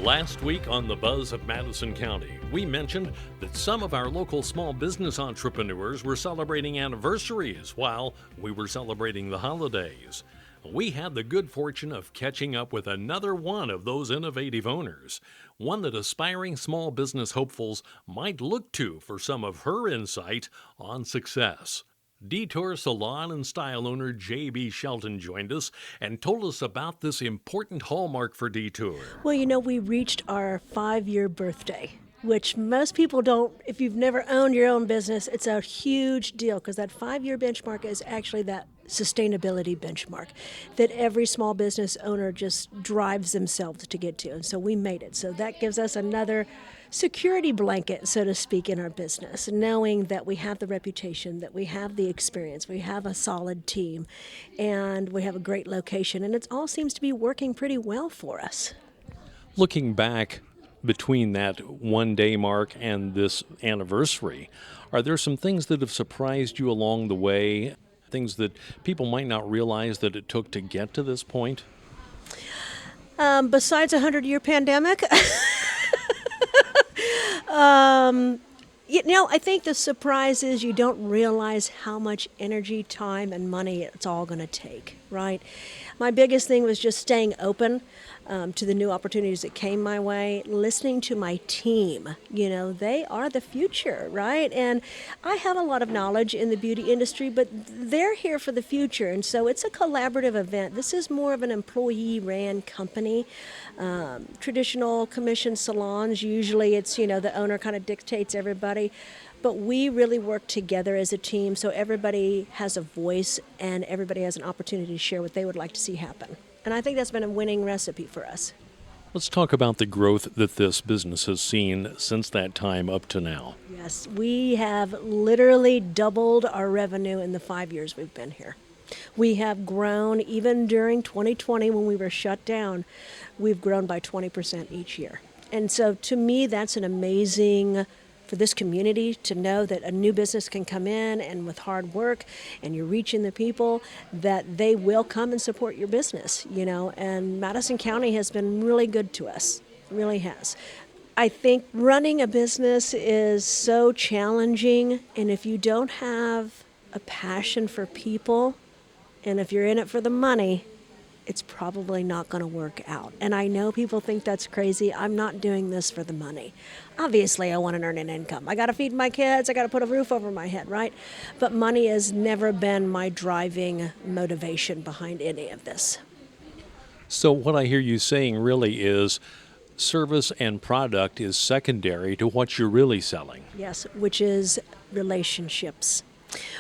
Last week on The Buzz of Madison County, we mentioned that some of our local small business entrepreneurs were celebrating anniversaries while we were celebrating the holidays. We had the good fortune of catching up with another one of those innovative owners, one that aspiring small business hopefuls might look to for some of her insight on success. Detour Salon and Style owner J.B. Shelton joined us and told us about this important hallmark for Detour. Well, we reached our 5-year birthday, which most people don't. If you've never owned your own business, it's a huge deal because that 5-year benchmark is actually that sustainability benchmark that every small business owner just drives themselves to get to. And so we made it. So that gives us another security blanket, so to speak, in our business, knowing that we have the reputation, that we have the experience, we have a solid team, and we have a great location, and it all seems to be working pretty well for us. Looking back between that 1-day mark and this anniversary, are there some things that have surprised you along the way, things that people might not realize that it took to get to this point? Besides a 100-year pandemic, I think the surprise is you don't realize how much energy, time, and money it's all going to take, right? My biggest thing was just staying open to the new opportunities that came my way, listening to my team. They are the future, right? And I have a lot of knowledge in the beauty industry, but they're here for the future. And so it's a collaborative event. This is more of an employee-ran company. Traditional commission salons, usually it's, the owner kind of dictates everybody. But we really work together as a team so everybody has a voice and everybody has an opportunity to share what they would like to see happen. And I think that's been a winning recipe for us. Let's talk about the growth that this business has seen since that time up to now. Yes, we have literally doubled our revenue in the 5 years we've been here. We have grown, even during 2020 when we were shut down, we've grown by 20% each year. And so to me, that's an amazing for this community to know that a new business can come in and with hard work and you're reaching the people that they will come and support your business, and Madison County has been really good to us, really has. I think running a business is so challenging, and if you don't have a passion for people and if you're in it for the money, it's probably not going to work out. And I know people think that's crazy. I'm not doing this for the money. Obviously, I want to earn an income. I got to feed my kids. I got to put a roof over my head, right? But money has never been my driving motivation behind any of this. So what I hear you saying really is service and product is secondary to what you're really selling. Yes, which is relationships,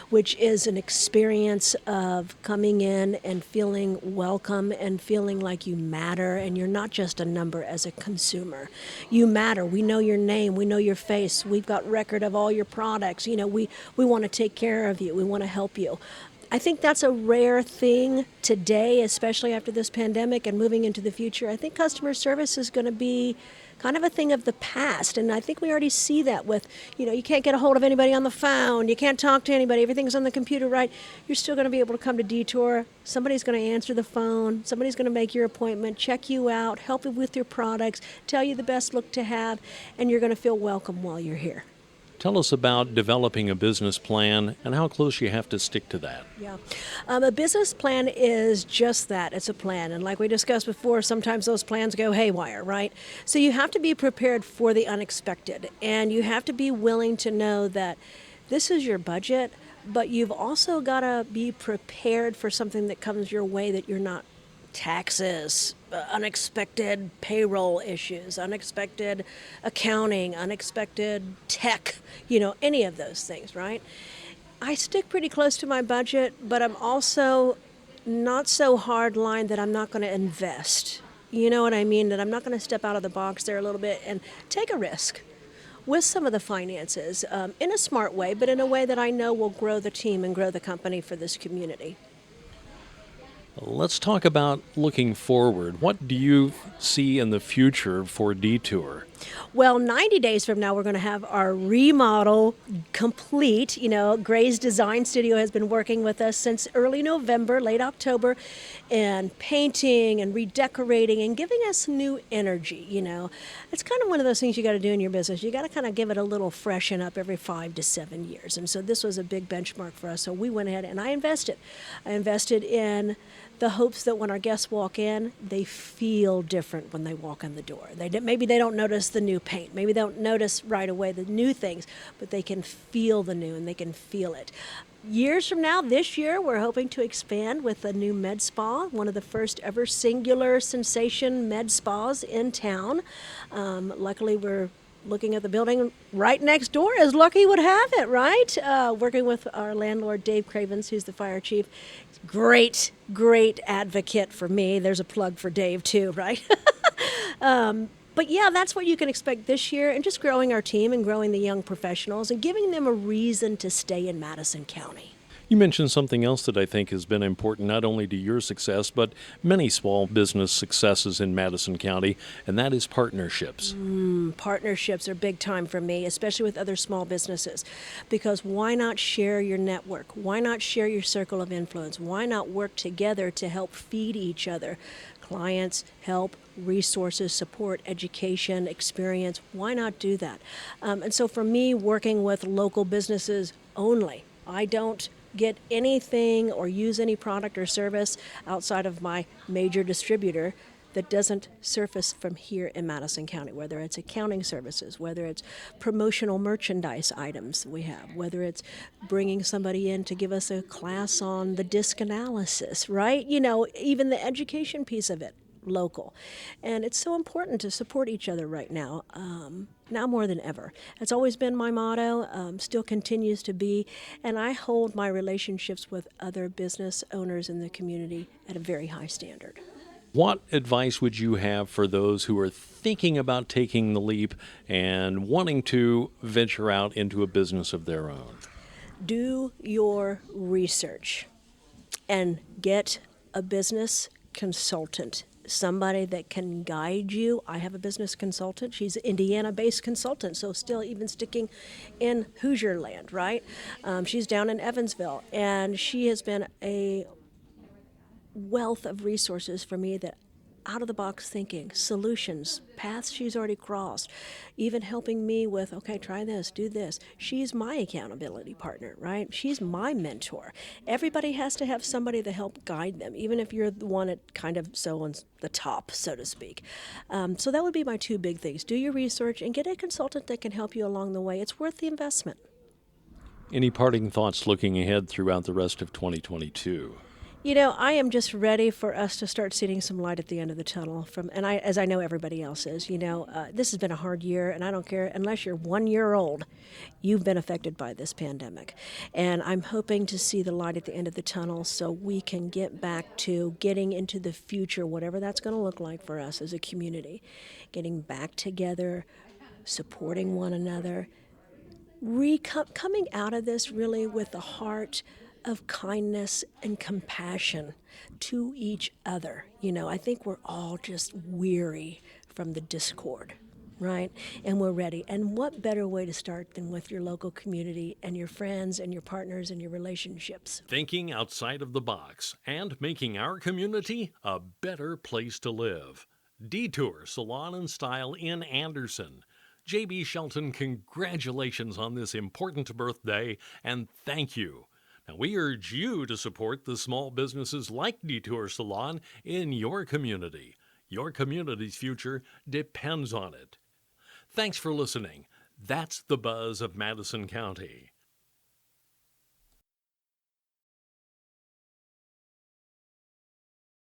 which is an experience of coming in and feeling welcome and feeling like you matter and you're not just a number as a consumer. You matter. We know your name. We know your face. We've got record of all your products. We want to take care of you. We want to help you. I think that's a rare thing today, especially after this pandemic and moving into the future. I think customer service is going to be kind of a thing of the past. And I think we already see that with, you can't get a hold of anybody on the phone. You can't talk to anybody. Everything's on the computer, right? You're still going to be able to come to Detour. Somebody's going to answer the phone. Somebody's going to make your appointment, check you out, help you with your products, tell you the best look to have, and you're going to feel welcome while you're here. Tell us about developing a business plan and how close you have to stick to that. Yeah. A business plan is just that. It's a plan. And like we discussed before, sometimes those plans go haywire, right? So you have to be prepared for the unexpected. And you have to be willing to know that this is your budget, but you've also got to be prepared for something that comes your way that you're not. Taxes, unexpected payroll issues, unexpected accounting, unexpected tech, any of those things, right? I stick pretty close to my budget, but I'm also not so hard line that I'm not going to invest. You know what I mean? That I'm not going to step out of the box there a little bit and take a risk with some of the finances in a smart way, but in a way that I know will grow the team and grow the company for this community. Let's talk about looking forward. What do you see in the future for Detour? Well, 90 days from now, we're going to have our remodel complete. Gray's Design Studio has been working with us since early November, late October, and painting and redecorating and giving us new energy. It's kind of one of those things you got to do in your business. You got to kind of give it a little freshen up every 5 to 7 years. And so this was a big benchmark for us. So we went ahead and I invested. I invested in the hopes that when our guests walk in, they feel different when they walk in the door. Maybe they don't notice the new paint. Maybe they don't notice right away the new things, but they can feel the new and they can feel it. Years from now, this year, we're hoping to expand with a new med spa, one of the first ever singular sensation med spas in town. Luckily, we're looking at the building right next door, as lucky would have it, right? Working with our landlord, Dave Cravens, who's the fire chief. Great advocate for me. There's a plug for Dave, too, right? But yeah, that's what you can expect this year, and just growing our team and growing the young professionals and giving them a reason to stay in Madison County. You mentioned something else that I think has been important not only to your success, but many small business successes in Madison County, and that is partnerships. Partnerships are big time for me, especially with other small businesses, because why not share your network? Why not share your circle of influence? Why not work together to help feed each other? Clients, help, resources, support, education, experience. Why not do that? And so for me, working with local businesses only, I don't get anything or use any product or service outside of my major distributor that doesn't surface from here in Madison County, whether it's accounting services, whether it's promotional merchandise items we have, whether it's bringing somebody in to give us a class on the disc analysis, right? Even the education piece of it, local. And it's so important to support each other right now, now more than ever. It's always been my motto, still continues to be, and I hold my relationships with other business owners in the community at a very high standard. What advice would you have for those who are thinking about taking the leap and wanting to venture out into a business of their own? Do your research and get a business consultant, somebody that can guide you. I have a business consultant. She's an Indiana-based consultant, so still even sticking in Hoosier land, right? She's down in Evansville, and she has been a wealth of resources for me, that out-of-the-box thinking, solutions, paths she's already crossed, even helping me with, okay, try this, do this. She's my accountability partner, right? She's my mentor. Everybody has to have somebody to help guide them, even if you're the one at kind of on the top, so to speak. So that would be my two big things. Do your research and get a consultant that can help you along the way. It's worth the investment. Any parting thoughts looking ahead throughout the rest of 2022? I am just ready for us to start seeing some light at the end of the tunnel. As I know everybody else is. This has been a hard year, and I don't care unless you're 1 year old, you've been affected by this pandemic. And I'm hoping to see the light at the end of the tunnel so we can get back to getting into the future, whatever that's going to look like for us as a community, getting back together, supporting one another, coming out of this really with a heart of kindness and compassion to each other. I think we're all just weary from the discord, right? And we're ready. And what better way to start than with your local community and your friends and your partners and your relationships? Thinking outside of the box and making our community a better place to live. Detour Salon and Style in Anderson. J.B. Shelton, congratulations on this important birthday, and thank you. Now, we urge you to support the small businesses like Detour Salon in your community. Your community's future depends on it. Thanks for listening. That's the buzz of Madison County.